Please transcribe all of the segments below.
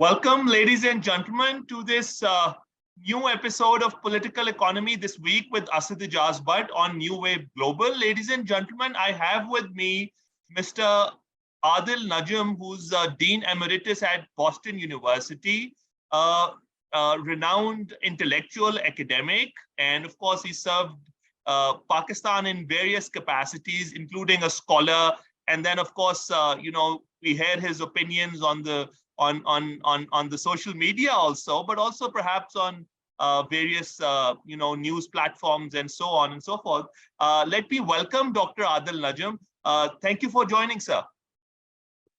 Welcome, ladies and gentlemen, to this new episode of Political Economy this week with Asad Ijaz Bhatt on New Wave Global. Ladies and gentlemen, I have with me Mr. Adil Najam, who's Dean Emeritus at Boston University, renowned intellectual academic, and of course, he served Pakistan in various capacities, including a scholar. And then, of course, we hear his opinions on the social media also, but also perhaps on various news platforms and so on and so forth. Let me welcome Dr. Adil Najam. Thank you for joining, sir.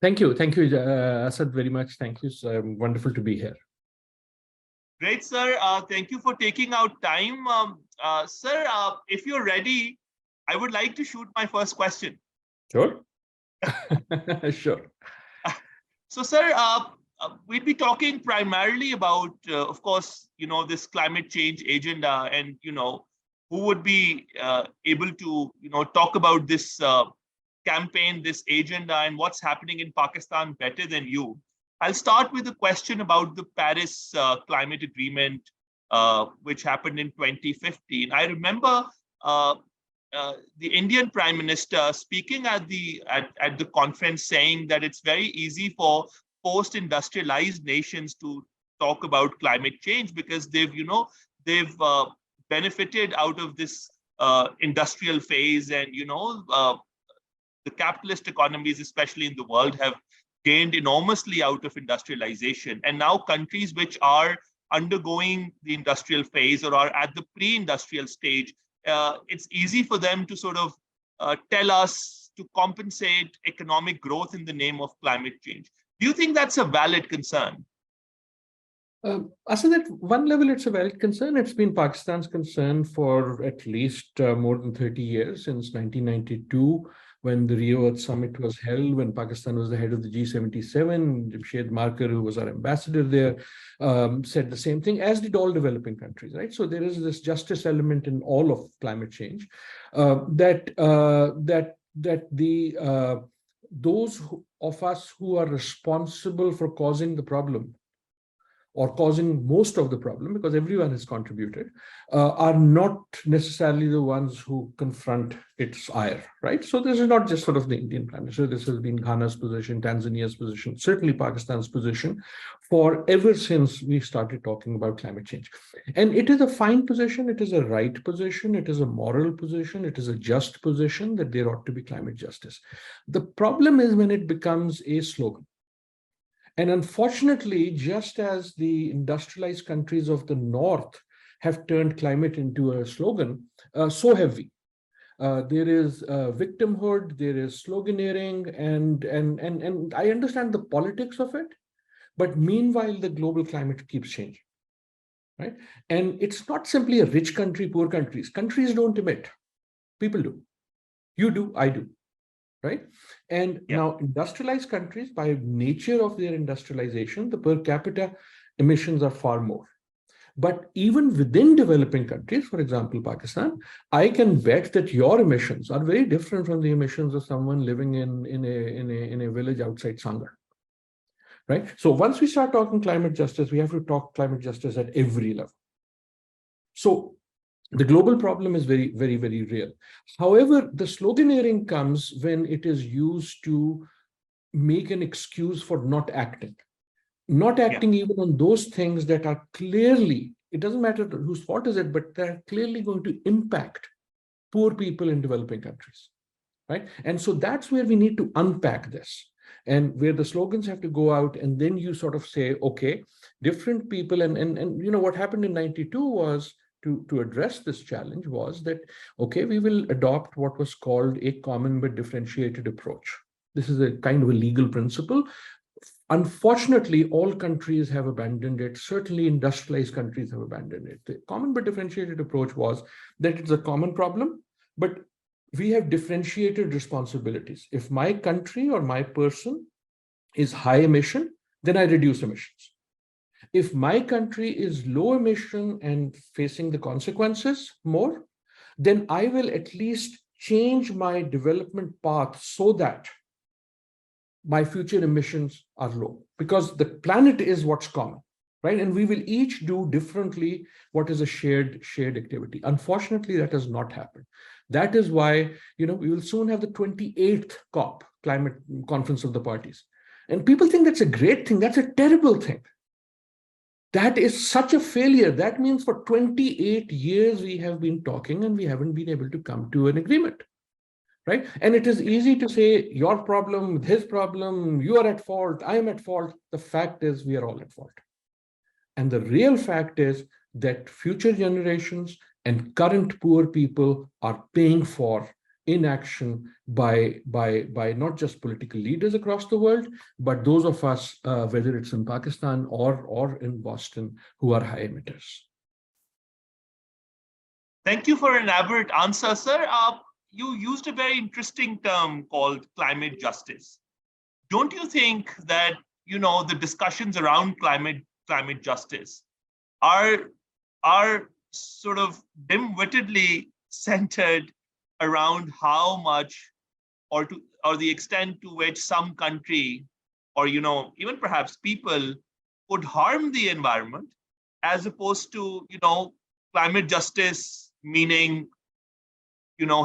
Thank you, Asad, very much. Thank you. It's wonderful to be here. Great, sir. Thank you for taking out time, sir. If you're ready, I would like to shoot my first question. Sure. Sure. So, sir, we'd be talking primarily about, of course, this climate change agenda, and who would be able to, talk about this campaign, this agenda, and what's happening in Pakistan better than you. I'll start with a question about the Paris Climate Agreement, which happened in 2015. I remember the Indian Prime Minister speaking at the conference, saying that it's very easy for post-industrialized nations to talk about climate change because they've benefited out of this industrial phase, and the capitalist economies, especially in the world, have gained enormously out of industrialization. And now countries which are undergoing the industrial phase or are at the pre-industrial stage, it's easy for them to sort of tell us to compensate economic growth in the name of climate change. Do you think that's a valid concern? Asad, at one level, it's a valid concern. It's been Pakistan's concern for at least more than 30 years, since 1992, when the Rio Earth Summit was held, when Pakistan was the head of the G77. Jamshed Markar, who was our ambassador there, said the same thing, as did all developing countries, right? So there is this justice element in all of climate change, those of us who are responsible for causing the problem, or causing most of the problem, because everyone has contributed, are not necessarily the ones who confront its ire, right? So this is not just sort of the Indian Prime Minister. This has been Ghana's position, Tanzania's position, certainly Pakistan's position, for ever since we started talking about climate change. And it is a fine position, it is a right position, it is a moral position, it is a just position that there ought to be climate justice. The problem is when it becomes a slogan. And unfortunately, just as the industrialized countries of the North have turned climate into a slogan, so have we. There is victimhood, there is sloganeering, and I understand the politics of it, but meanwhile, the global climate keeps changing, right? And it's not simply a rich country, poor countries. Countries don't emit. People do. You do, I do. Right. And now industrialized countries, by nature of their industrialization, the per capita emissions are far more. But even within developing countries, for example, Pakistan, I can bet that your emissions are very different from the emissions of someone living in a village outside Sangar. Right. So once we start talking climate justice, we have to talk climate justice at every level. So the global problem is very, very, very real. However, the sloganeering comes when it is used to make an excuse for not acting. Not acting even on those things that are clearly, it doesn't matter whose fault is it, but they're clearly going to impact poor people in developing countries, right? And so that's where we need to unpack this, and where the slogans have to go out, and then you sort of say, okay, different people, and what happened in 92 was, to address this challenge was that, okay, we will adopt what was called a common but differentiated approach. This is a kind of a legal principle. Unfortunately, all countries have abandoned it. Certainly industrialized countries have abandoned it. The common but differentiated approach was that it's a common problem, but we have differentiated responsibilities. If my country or my person is high emission, then I reduce emissions. If my country is low emission and facing the consequences more, then I will at least change my development path so that my future emissions are low, because the planet is what's common, right? And we will each do differently what is a shared activity. Unfortunately, that has not happened. That is why, we will soon have the 28th COP, Climate Conference of the Parties. And people think that's a great thing. That's a terrible thing. That is such a failure. That means for 28 years we have been talking and we haven't been able to come to an agreement, right? And it is easy to say your problem, his problem, you are at fault, I am at fault. The fact is we are all at fault. And the real fact is that future generations and current poor people are paying for inaction by not just political leaders across the world, but those of us, whether it's in Pakistan or in Boston, who are high emitters. Thank you for an elaborate answer, sir. You used a very interesting term called climate justice. Don't you think that, the discussions around climate justice are sort of dim-wittedly centered around how much or the extent to which some country or, even perhaps people could harm the environment, as opposed to, climate justice meaning,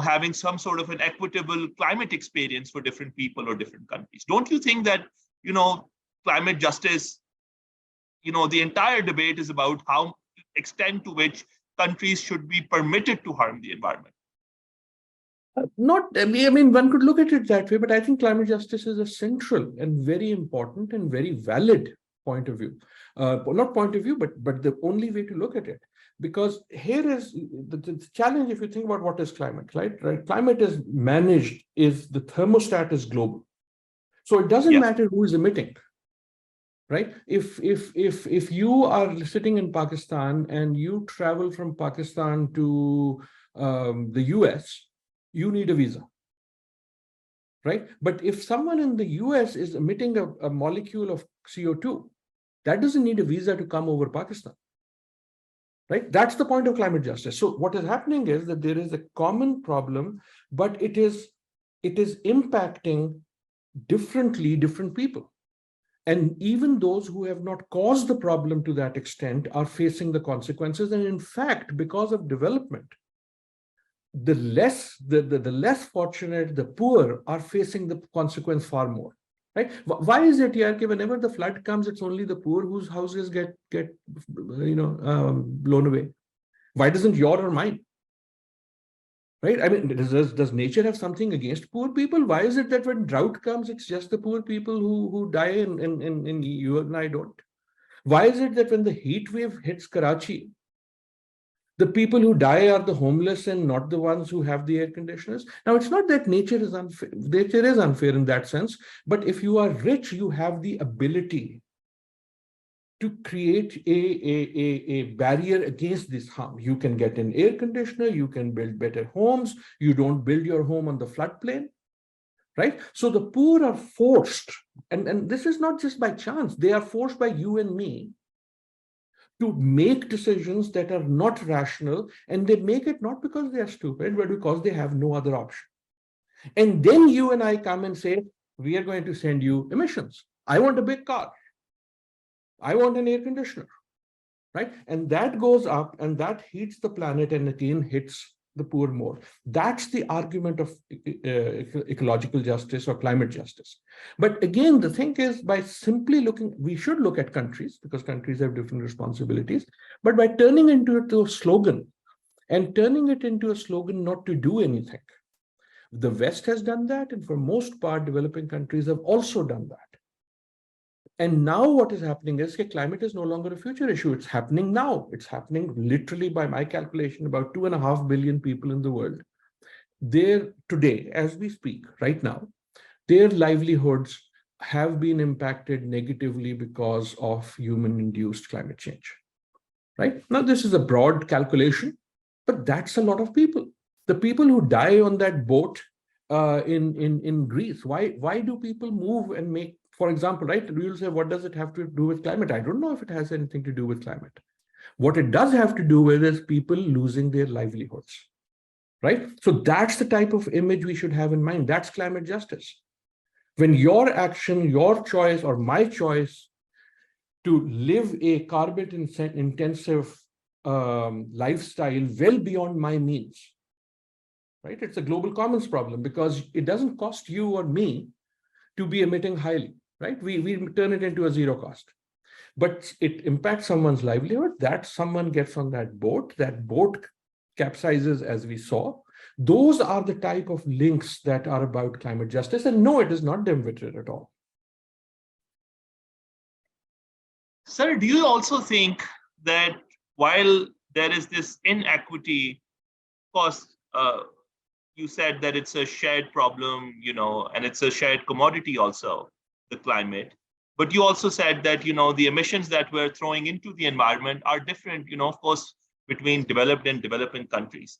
having some sort of an equitable climate experience for different people or different countries? Don't you think that, climate justice, the entire debate is about how extent to which countries should be permitted to harm the environment? One could look at it that way, but I think climate justice is a central and very important and very valid point of view. Not point of view, but the only way to look at it. Because here is the challenge, if you think about what is climate, right? Climate is managed, the thermostat is global. So it doesn't matter who is emitting, right? If you are sitting in Pakistan and you travel from Pakistan to the US, you need a visa, right? But if someone in the US is emitting a molecule of CO2, that doesn't need a visa to come over Pakistan, right? That's the point of climate justice. So what is happening is that there is a common problem, but it is impacting differently different people. And even those who have not caused the problem to that extent are facing the consequences. And in fact, because of development, the less fortunate, the poor, are facing the consequence far more, right? Why is it here? Whenever the flood comes, it's only the poor whose houses get blown away. Why doesn't your or mine? Right? Does nature have something against poor people? Why is it that when drought comes, it's just the poor people who die and you and I don't? Why is it that when the heat wave hits Karachi, the people who die are the homeless and not the ones who have the air conditioners? Now, it's not that nature is unfair. Nature is unfair in that sense. But if you are rich, you have the ability to create a barrier against this harm. You can get an air conditioner, you can build better homes, you don't build your home on the floodplain, right? So the poor are forced, and this is not just by chance, they are forced by you and me to make decisions that are not rational, and they make it not because they are stupid, but because they have no other option. And then you and I come and say, we are going to send you emissions. I want a big car. I want an air conditioner, right? And that goes up and that heats the planet and again hits the poor more. That's the argument of ecological justice or climate justice. But again, the thing is, by simply looking, we should look at countries because countries have different responsibilities, but by turning it into a slogan and turning it into a slogan not to do anything. The West has done that, and for most part, developing countries have also done that. And now what is happening is that climate is no longer a future issue. It's happening now. It's happening literally, by my calculation, about 2.5 billion people in the world. There today, as we speak, right now, their livelihoods have been impacted negatively because of human-induced climate change, right? Now, this is a broad calculation, but that's a lot of people. The people who die on that boat in Greece, why do people move and make, for example, right? We will say, what does it have to do with climate? I don't know if it has anything to do with climate. What it does have to do with is people losing their livelihoods, right? So that's the type of image we should have in mind. That's climate justice. When your action, your choice, or my choice to live a carbon-intensive lifestyle well beyond my means, right? It's a global commons problem because it doesn't cost you or me to be emitting highly, right? We turn it into a zero cost. But it impacts someone's livelihood, that someone gets on that boat capsizes, as we saw. Those are the type of links that are about climate justice. And no, it is not dim-witted at all. Sir, do you also think that while there is this inequity, of course, you said that it's a shared problem, and it's a shared commodity also, the climate. But you also said that, the emissions that we're throwing into the environment are different, of course, between developed and developing countries.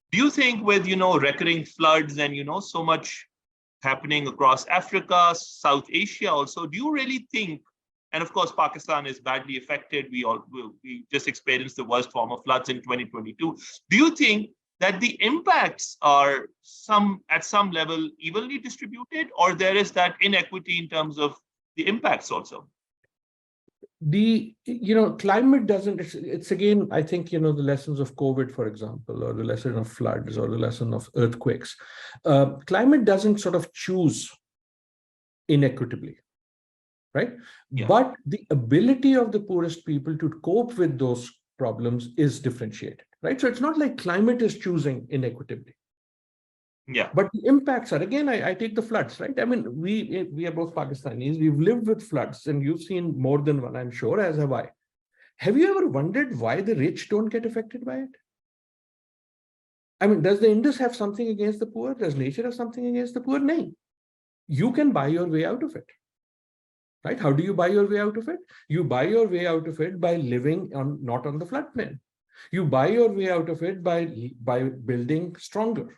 Do you think with, recurring floods and, so much happening across Africa, South Asia also, do you really think, and of course, Pakistan is badly affected. We just experienced the worst form of floods in 2022. Do you think that the impacts are at some level evenly distributed, or there is that inequity in terms of the impacts also? Climate doesn't, it's again, I think, the lessons of COVID, for example, or the lesson of floods or the lesson of earthquakes. Climate doesn't sort of choose inequitably, right? Yeah. But the ability of the poorest people to cope with those problems is differentiated, right? So it's not like climate is choosing inequitably. Yeah. But the impacts are, again, I take the floods, right? I mean, we are both Pakistanis. We've lived with floods, and you've seen more than one, I'm sure, as have I. Have you ever wondered why the rich don't get affected by it? I mean, does the Indus have something against the poor? Does nature have something against the poor? No. You can buy your way out of it, right? How do you buy your way out of it? You buy your way out of it by living not on the floodplain. You buy your way out of it by building stronger.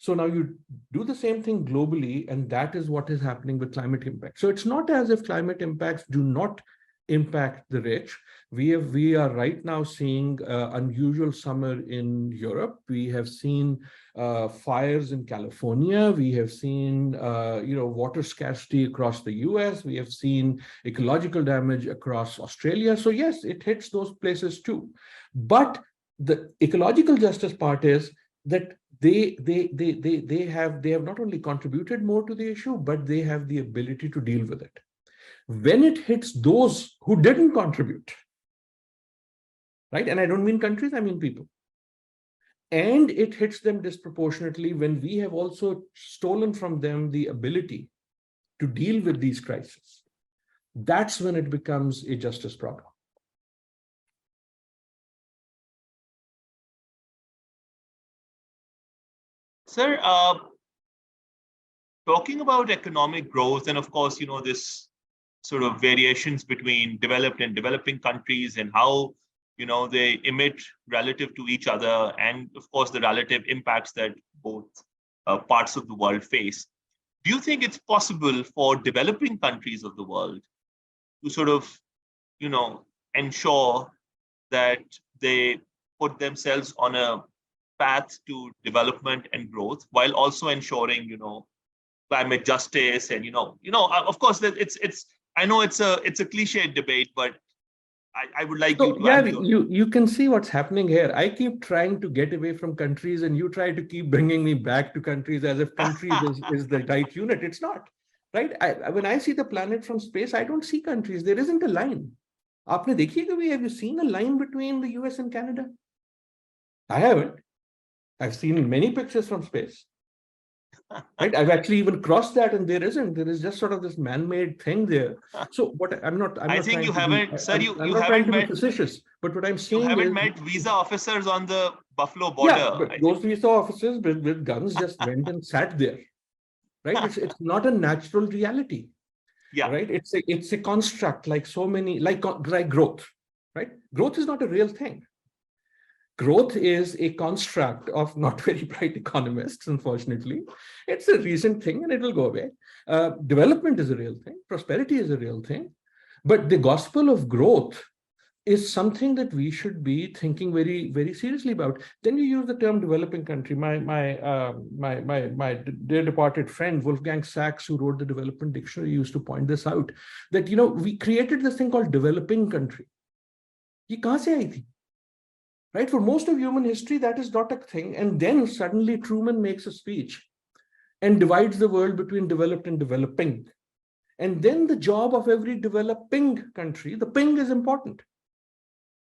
So now you do the same thing globally, and that is what is happening with climate impact. So it's not as if climate impacts do not impact the rich. We are right now seeing unusual summer in Europe. We have seen fires in California. We have seen water scarcity across the US. We have seen ecological damage across Australia. So yes, it hits those places too. But the ecological justice part is that they have not only contributed more to the issue, but they have the ability to deal with it. When it hits those who didn't contribute, right? And I don't mean countries, I mean people. And it hits them disproportionately when we have also stolen from them the ability to deal with these crises. That's when it becomes a justice problem. Sir, talking about economic growth, and of course, this sort of variations between developed and developing countries and how, they emit relative to each other, and of course, the relative impacts that both parts of the world face. Do you think it's possible for developing countries of the world to sort of, ensure that they put themselves on a path to development and growth while also ensuring, climate justice and, of course, that it's I know it's a cliched debate, but I would like you to. Yeah, you can see what's happening here. I keep trying to get away from countries, and you try to keep bringing me back to countries as if countries is the right unit. It's not, right? When I see the planet from space, I don't see countries. There isn't a line. Aapne dekhi kabhi? Have you seen a line between the US and Canada? I haven't. I've seen many pictures from space. Right? I've actually even crossed that, and there isn't. There is just sort of this man-made thing there. So what I'm not. I think you haven't, sir. You haven't met facetious. But what I'm saying you haven't met visa officers on the Buffalo border. Yeah, but those visa officers with guns just went and sat there. Right? It's not a natural reality. Yeah. Right. It's a construct like so many like growth. Right. Growth is not a real thing. Growth is a construct of not very bright economists, unfortunately. It's a recent thing and it will go away. Development is a real thing. Prosperity is a real thing. But the gospel of growth is something that we should be thinking very, very seriously about. Then you use the term developing country. My dear departed friend Wolfgang Sachs, who wrote the Development Dictionary, used to point this out, that we created this thing called developing country. Ye kahan se aayi thi? Right? For most of human history, that is not a thing. And then suddenly Truman makes a speech and divides the world between developed and developing. And then the job of every developing country, the ping is important,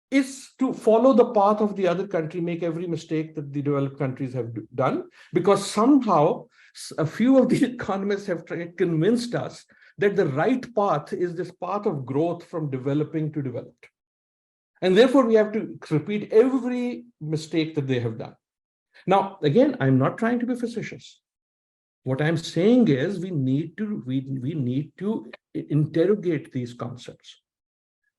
is to follow the path of the other country, make every mistake that the developed countries have done, because somehow a few of the economists have convinced us that the right path is this path of growth from developing to developed. And therefore, we have to repeat every mistake that they have done. Now, again, I'm not trying to be facetious. What I'm saying is we need to interrogate these concepts.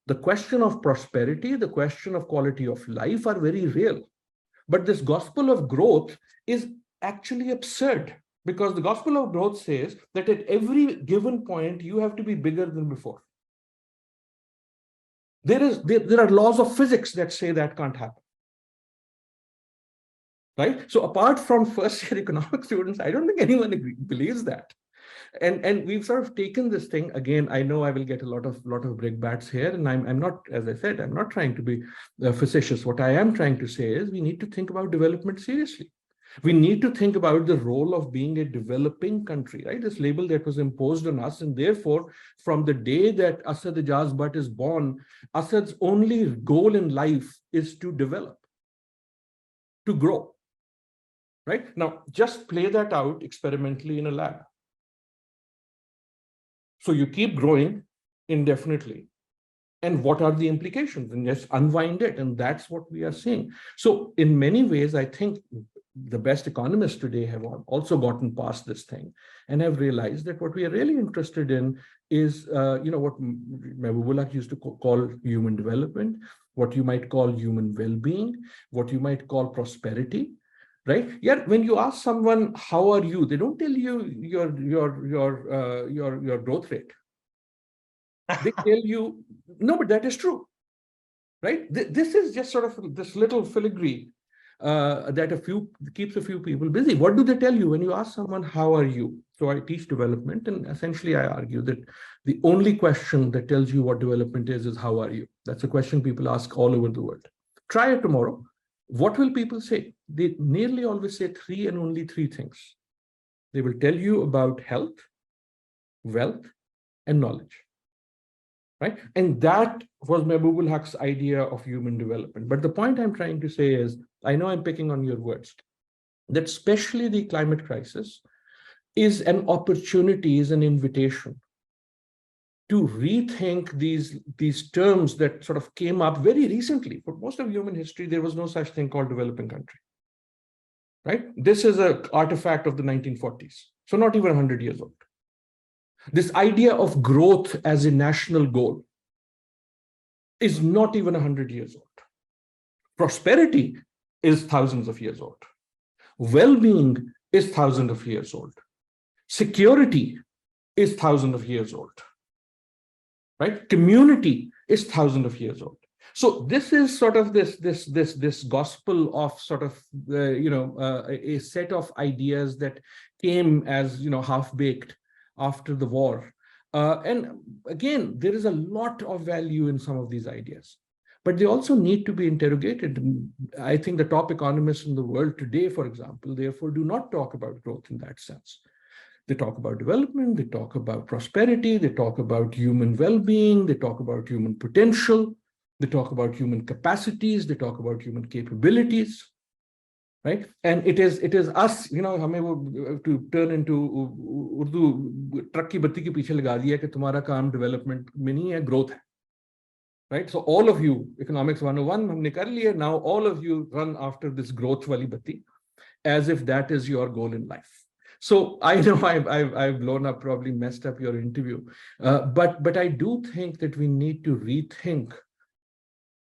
The question of prosperity, the question of quality of life are very real. But this gospel of growth is actually absurd, because the gospel of growth says that at every given point, you have to be bigger than before. There are laws of physics that say that can't happen. Right? So apart from first-year economics students, I don't think anyone believes that. And we've sort of taken this thing again. I know I will get a lot of brickbats here, and I'm not, as I said, I'm not trying to be facetious. What I am trying to say is we need to think about development seriously. We need to think about the role of being a developing country, right? This label that was imposed on us, and therefore, from the day that Asad Ijaz Butt is born, Asad's only goal in life is to develop, to grow, right? Now, just play that out experimentally in a lab. So you keep growing indefinitely. And what are the implications? And just unwind it. And that's what we are seeing. So in many ways, I think the best economists today have also gotten past this thing and have realized that what we are really interested in is, what Mehboob used to call human development, what you might call human well-being, what you might call prosperity. Right? Yeah. When you ask someone, how are you? They don't tell you your growth rate. They tell you, no, but that is true. Right? This is just sort of this little filigree that keeps a few people busy. What do they tell you when you ask someone, how are you? So I teach development, and essentially I argue that the only question that tells you what development is how are you? That's a question people ask all over the world. Try it tomorrow. What will people say? They nearly always say three and only three things. They will tell you about health, wealth, and knowledge. Right? And that was Mehboob Haq's idea of human development. But the point I'm trying to say is, I know I'm picking on your words, that especially the climate crisis is an opportunity, is an invitation to rethink these terms that sort of came up very recently. For most of human history, there was no such thing called developing country. Right? This is an artifact of the 1940s. So not even 100 years old. This idea of growth as a national goal is not even 100 years old. Prosperity is thousands of years old. Well-being is thousands of years old. Security is thousands of years old. Right? Community is thousands of years old. So this is sort of this gospel of sort of a set of ideas that came as half-baked after the war. And again, there is a lot of value in some of these ideas, but they also need to be interrogated. I think the top economists in the world today, for example, therefore do not talk about growth in that sense. They talk about development, they talk about prosperity, they talk about human well-being, they talk about human potential, they talk about human capacities, they talk about human capabilities, right? And it is us, to turn into Urdu, truck ki batti ke piche laga diya ki tumhara kaam development mein nahi hai, growth hai. Right? So all of you, economics 101, humne kar liya, now all of you run after this growth wali batti as if that is your goal in life. So I know I've blown up, probably messed up your interview, but I do think that we need to rethink,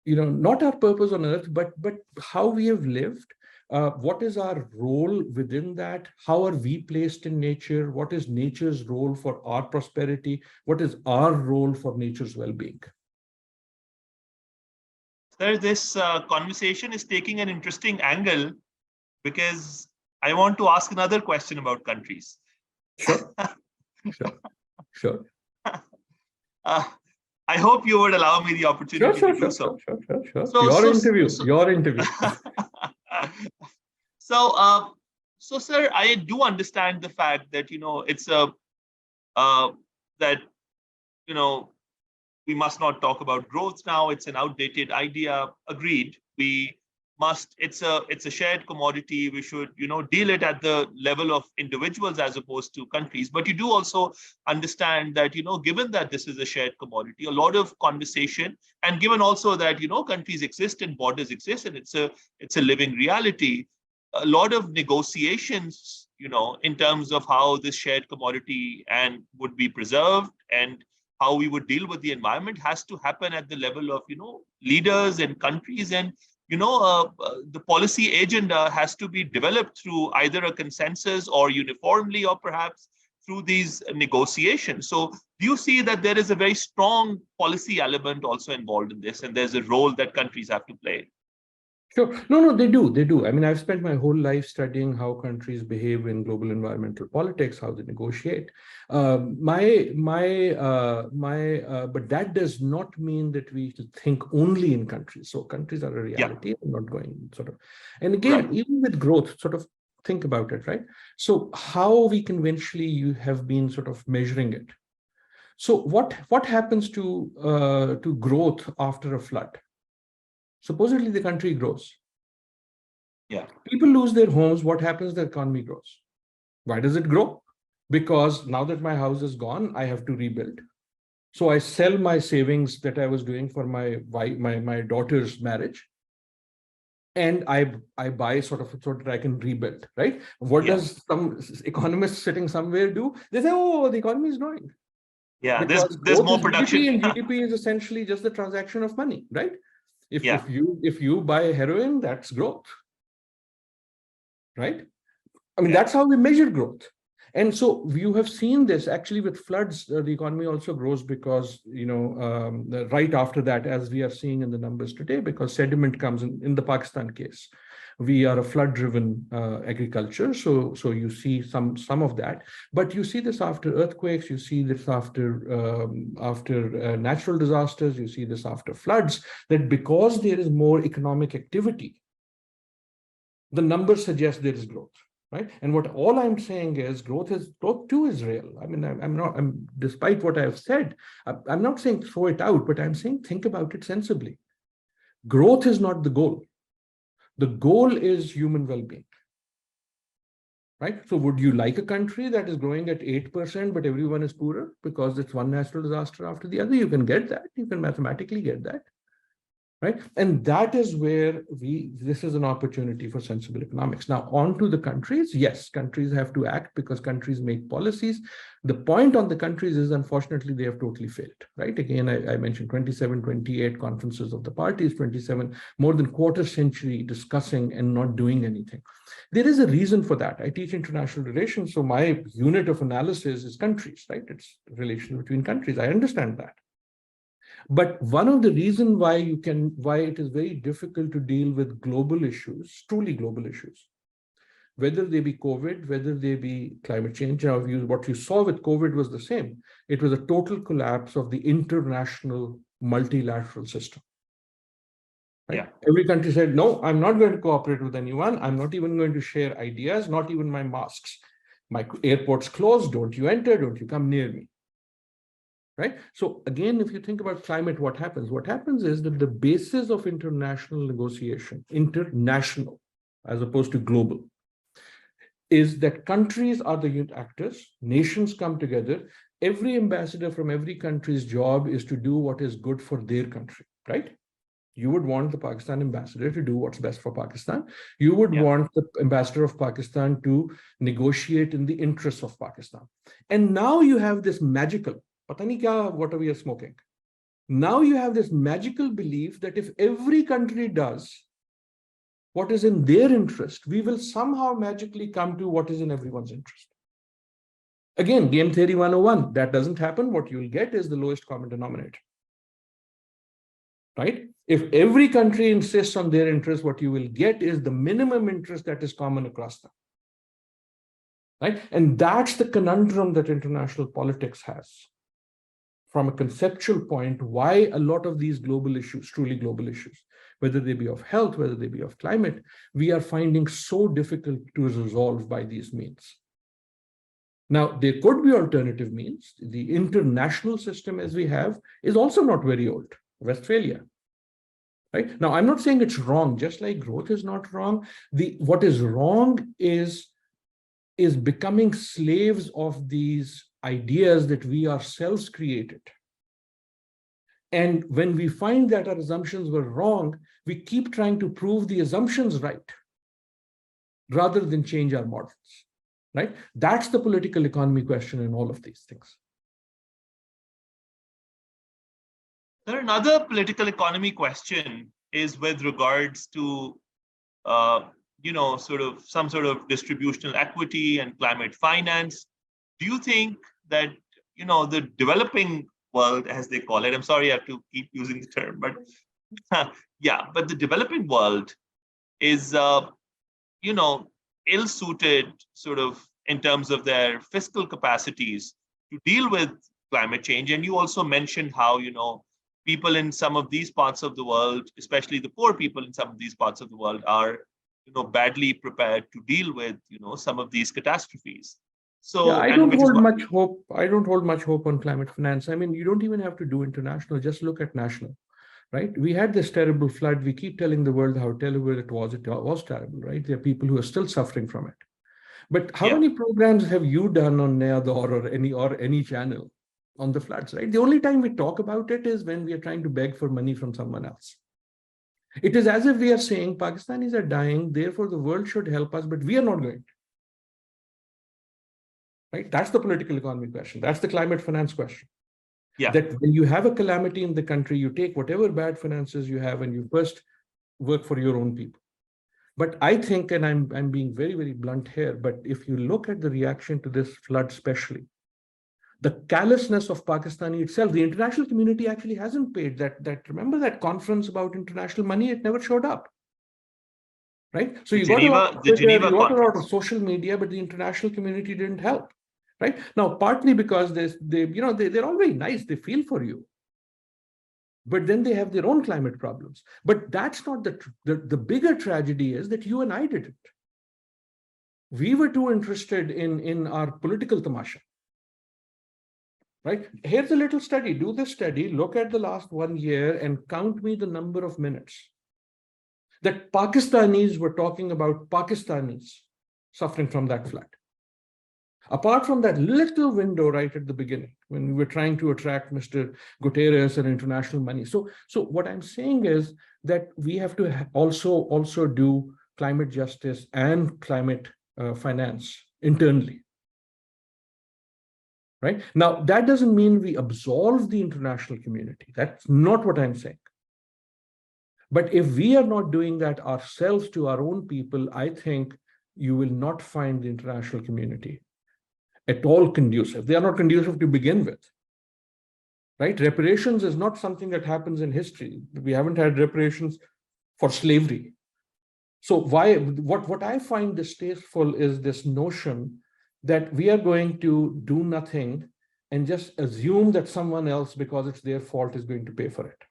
not our purpose on earth, but how we have lived. What is our role within that? How are we placed in nature? What is nature's role for our prosperity? What is our role for nature's well-being? Sir, this conversation is taking an interesting angle because I want to ask another question about countries. Sure, sure, sure. Uh, I hope you would allow me the opportunity to do so. Sure. So, Your so, interview, so, your interview. so, so, sir, I do understand the fact that, it's that, we must not talk about growth now. It's an outdated idea. Agreed. We must, it's a shared commodity. We should, deal it at the level of individuals as opposed to countries. But you do also understand that, given that this is a shared commodity, a lot of conversation, and given also that, countries exist and borders exist, and it's a living reality, a lot of negotiations, in terms of how this shared commodity and would be preserved and how we would deal with the environment has to happen at the level of, leaders and countries. And, the policy agenda has to be developed through either a consensus or uniformly, or perhaps through these negotiations. So do you see that there is a very strong policy element also involved in this, and there's a role that countries have to play? Sure. No, they do. I mean, I've spent my whole life studying how countries behave in global environmental politics, how they negotiate. But that does not mean that we think only in countries. So countries are a reality. Yeah. I'm not going sort of. And again, Right. even with growth, sort of think about it, right? So how we conventionally you have been sort of measuring it. So what happens to growth after a flood? Supposedly the country grows. Yeah. People lose their homes. What happens? The economy grows. Why does it grow? Because now that my house is gone, I have to rebuild. So I sell my savings that I was doing for my daughter's marriage, and I buy so that I can rebuild. Right? What does some economist sitting somewhere do? They say, "Oh, the economy is growing." Yeah, Because there's growth more is production. GDP, and GDP is essentially just the transaction of money, right? If Yeah. if you buy heroin, that's growth, right? I mean, Yeah. that's how we measure growth. And so you have seen this actually with floods, the economy also grows because, right after that, as we are seeing in the numbers today, because sediment comes in the Pakistan case. We are a flood-driven agriculture, so you see some of that, but you see this after earthquakes, you see this after natural disasters, you see this after floods, that because there is more economic activity, the numbers suggest there is growth. Right. And what all I'm saying is growth too is real. I mean, I'm despite what I've said, I'm not saying throw it out, but I'm saying think about it sensibly. Growth is not the goal. The goal is human well-being. Right. So would you like a country that is growing at 8%, but everyone is poorer because it's one natural disaster after the other? You can get that. You can mathematically get that. Right? And that is where this is an opportunity for sensible economics. Now, on to the countries. Yes, countries have to act because countries make policies. The point on the countries is, unfortunately, they have totally failed, right? Again, I mentioned 27, 28 conferences of the parties, 27, more than quarter century discussing and not doing anything. There is a reason for that. I teach international relations, so my unit of analysis is countries, right? It's relations between countries. I understand that. But one of the reasons why it is very difficult to deal with global issues, truly global issues, whether they be COVID, whether they be climate change. Now, what you saw with COVID was the same. It was a total collapse of the international multilateral system. Right? Yeah. Every country said, no, I'm not going to cooperate with anyone. I'm not even going to share ideas, not even my masks. My airport's closed. Don't you enter. Don't you come near me. Right? So again, if you think about climate, what happens? What happens is that the basis of international negotiation, international, as opposed to global, is that countries are the unit actors, nations come together. Every ambassador from every country's job is to do what is good for their country, right? You would want the Pakistan ambassador to do what's best for Pakistan. You would want the ambassador of Pakistan to negotiate in the interests of Pakistan. And now you have this magical, what are we smoking? Now you have this magical belief that if every country does what is in their interest, we will somehow magically come to what is in everyone's interest. Again, game theory 101, that doesn't happen. What you'll get is the lowest common denominator. Right? If every country insists on their interest, what you will get is the minimum interest that is common across them. Right? And that's the conundrum that international politics has. From a conceptual point, why a lot of these global issues, truly global issues, whether they be of health, whether they be of climate, we are finding so difficult to resolve by these means. Now, there could be alternative means. The international system as we have is also not very old, Westphalia. Right? Now, I'm not saying it's wrong, just like growth is not wrong. What is wrong is becoming slaves of these ideas that we ourselves created. And when we find that our assumptions were wrong, we keep trying to prove the assumptions right, rather than change our models, right? That's the political economy question in all of these things. There another political economy question is with regards to sort of some sort of distributional equity and climate finance. Do you think that, the developing world, as they call it, I'm sorry I have to keep using the term, but yeah, but the developing world is, ill-suited sort of in terms of their fiscal capacities to deal with climate change? And you also mentioned how, people in some of these parts of the world, especially the poor people in some of these parts of the world, are badly prepared to deal with some of these catastrophes. So yeah, I don't hold much hope. I don't hold much hope on climate finance. I mean, you don't even have to do international, just look at national, right? We had this terrible flood. We keep telling the world how terrible it was. It was terrible, right? There are people who are still suffering from it. But how many programs have you done on Neador or any channel on the floods, right? The only time we talk about it is when we are trying to beg for money from someone else. It is as if we are saying Pakistanis are dying, therefore the world should help us, but we are not going to. Right? That's the political economy question. That's the climate finance question. Yeah. That when you have a calamity in the country, you take whatever bad finances you have and you first work for your own people. But I think, and I'm being very, very blunt here, but if you look at the reaction to this flood especially, the callousness of Pakistani itself, the international community actually hasn't paid that. Remember that conference about international money? It never showed up. Right? So you got a lot of social media, but the international community didn't help. Right? Now, partly because they're all very nice, they feel for you. But then they have their own climate problems. But that's not the bigger tragedy is that you and I didn't. We were too interested in our political tamasha. Right? Here's a little study. Do the study, look at the last 1 year and count me the number of minutes that Pakistanis were talking about Pakistanis suffering from that flood. Apart from that little window right at the beginning, when we were trying to attract Mr. Guterres and international money. So what I'm saying is that we have to also do climate justice and climate finance internally. Right? Now, that doesn't mean we absolve the international community. That's not what I'm saying. But if we are not doing that ourselves to our own people, I think you will not find the international community at all conducive. They are not conducive to begin with. Right? Reparations is not something that happens in history. We haven't had reparations for slavery. So what I find distasteful is this notion that we are going to do nothing and just assume that someone else, because it's their fault, is going to pay for it.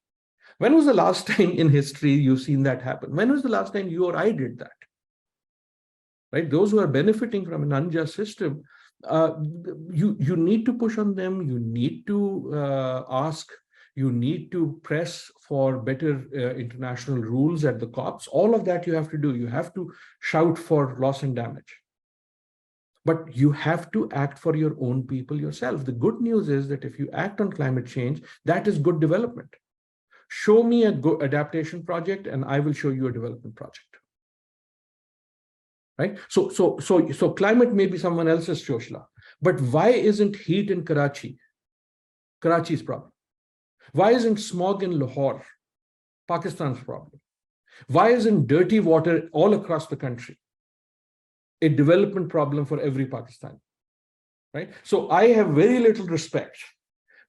When was the last time in history you've seen that happen? When was the last time you or I did that? Right? Those who are benefiting from an unjust system, you need to push on them. You need to ask. You need to press for better international rules at the COPs. All of that you have to do. You have to shout for loss and damage. But you have to act for your own people yourself. The good news is that if you act on climate change, that is good development. Show me a good adaptation project and I will show you a development project. Right? So climate may be someone else's shoshla, but why isn't heat in Karachi's problem? Why isn't smog in Lahore Pakistan's problem? Why isn't dirty water all across the country a development problem for every Pakistani? Right? So I have very little respect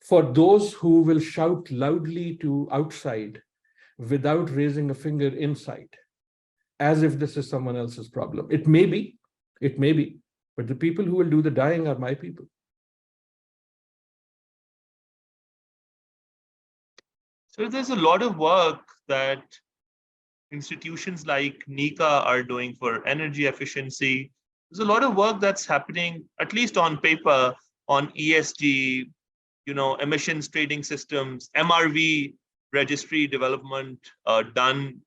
for those who will shout loudly to outside without raising a finger inside, as if this is someone else's problem. It may be, but the people who will do the dying are my people. So there's a lot of work that institutions like NICA are doing for energy efficiency. There's a lot of work that's happening, at least on paper, on ESG, emissions trading systems, MRV registry development done,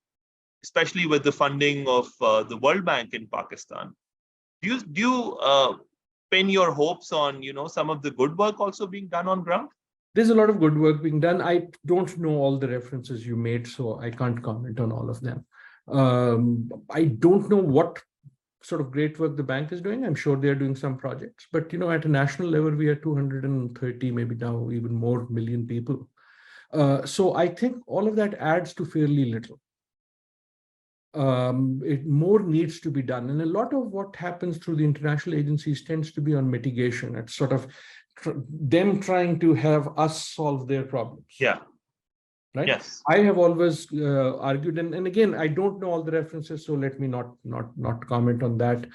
especially with the funding of the World Bank in Pakistan. Do you pin your hopes on, some of the good work also being done on ground? There's a lot of good work being done. I don't know all the references you made, so I can't comment on all of them. I don't know what sort of great work the bank is doing. I'm sure they're doing some projects, but at a national level, we are 230, maybe now even more million people. So I think all of that adds to fairly little. More needs to be done. And a lot of what happens through the international agencies tends to be on mitigation. It's sort of them trying to have us solve their problems. Yeah. Right. Yes. I have always argued, and again, I don't know all the references, so let me not comment on that.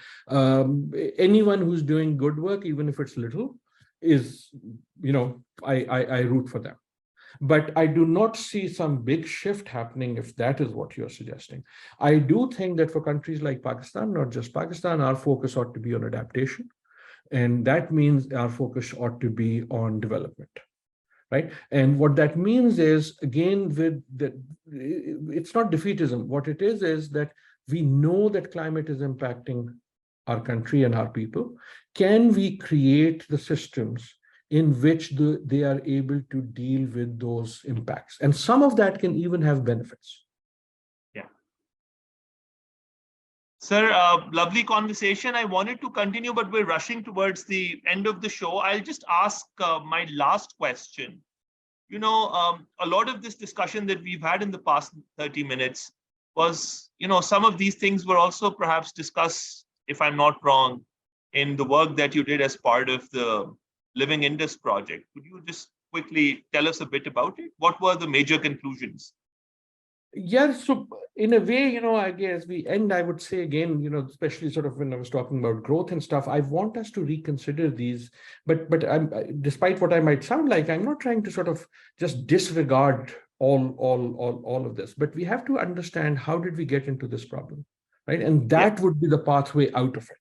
Anyone who's doing good work, even if it's little, is, I root for them. But I do not see some big shift happening, if that is what you're suggesting. I do think that for countries like Pakistan, not just Pakistan, our focus ought to be on adaptation. And that means our focus ought to be on development. Right. And what that means is, again, it's not defeatism. What it is that we know that climate is impacting our country and our people. Can we create the systems in which they are able to deal with those impacts? And some of that can even have benefits. Yeah. Sir, lovely conversation. I wanted to continue, but we're rushing towards the end of the show. I'll just ask my last question. A lot of this discussion that we've had in the past 30 minutes was, some of these things were also perhaps discussed, if I'm not wrong, in the work that you did as part of the Living Indus project. Could you just quickly tell us a bit about it? What were the major conclusions? Yeah, so in a way, I guess we end, I would say again, especially sort of when I was talking about growth and stuff, I want us to reconsider these, but despite what I might sound like, I'm not trying to sort of just disregard all of this, but we have to understand, how did we get into this problem, right? And that would be the pathway out of it.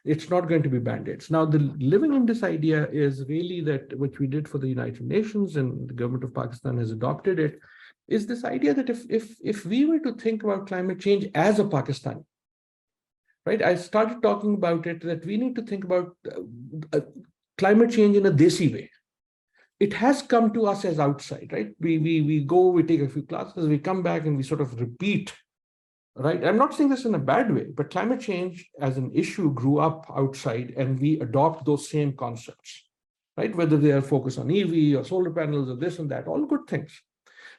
It's not going to be band-aids. Now, the Living Indus idea is really that which we did for the United Nations, and the government of Pakistan has adopted it, is this idea that if we were to think about climate change as a Pakistani, right? I started talking about it, that we need to think about climate change in a desi way. It has come to us as outside, right? We go, we take a few classes, we come back and we sort of repeat, right? I'm not saying this in a bad way, but climate change as an issue grew up outside, and we adopt those same concepts, right? Whether they are focused on EV or solar panels or this and that, all good things.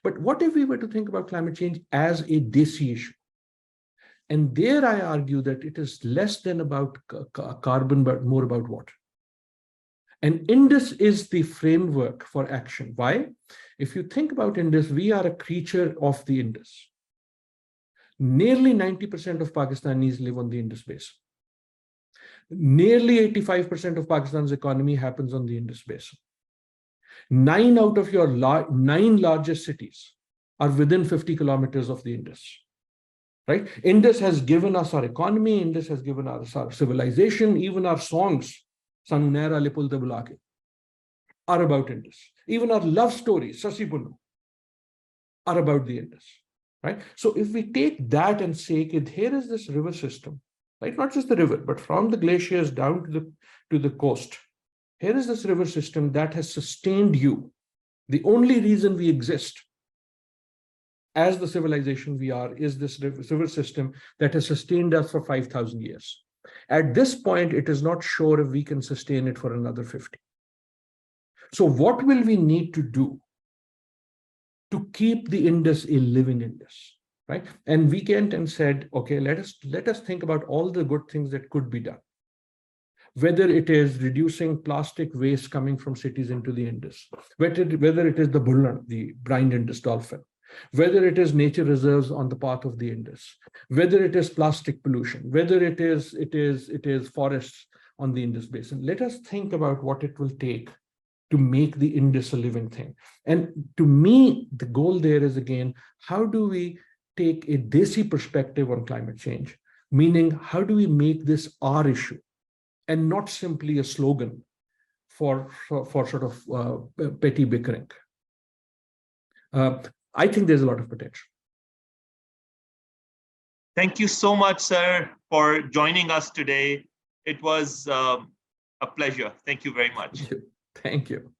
But what if we were to think about climate change as a desi issue? And there I argue that it is less than about carbon, but more about water. And Indus is the framework for action. Why? If you think about Indus, we are a creature of the Indus. Nearly 90% of Pakistanis live on the Indus Basin. Nearly 85% of Pakistan's economy happens on the Indus Basin. 9 out of your 9 largest cities are within 50 kilometers of the Indus, right? Indus has given us our economy. Indus has given us our civilization. Even our songs, Sanunera Lipul Tabulake, are about Indus. Even our love stories, Sasipunu, are about the Indus, right? So if we take that and say, here is this river system, right? Not just the river, but from the glaciers down to the coast. Here is this river system that has sustained you. The only reason we exist as the civilization we are is this river system that has sustained us for 5,000 years. At this point, it is not sure if we can sustain it for another 50. So what will we need to do to keep the Indus a living Indus, right? And we went and said, okay, let us think about all the good things that could be done. Whether it is reducing plastic waste coming from cities into the Indus, whether it is the bullan, the blind Indus dolphin, whether it is nature reserves on the path of the Indus, whether it is plastic pollution, whether it is forests on the Indus basin. Let us think about what it will take to make the Indus a living thing. And to me, the goal there is, again, how do we take a Desi perspective on climate change? Meaning, how do we make this our issue and not simply a slogan for sort of petty bickering? I think there's a lot of potential. Thank you so much, sir, for joining us today. It was a pleasure. Thank you very much. Thank you.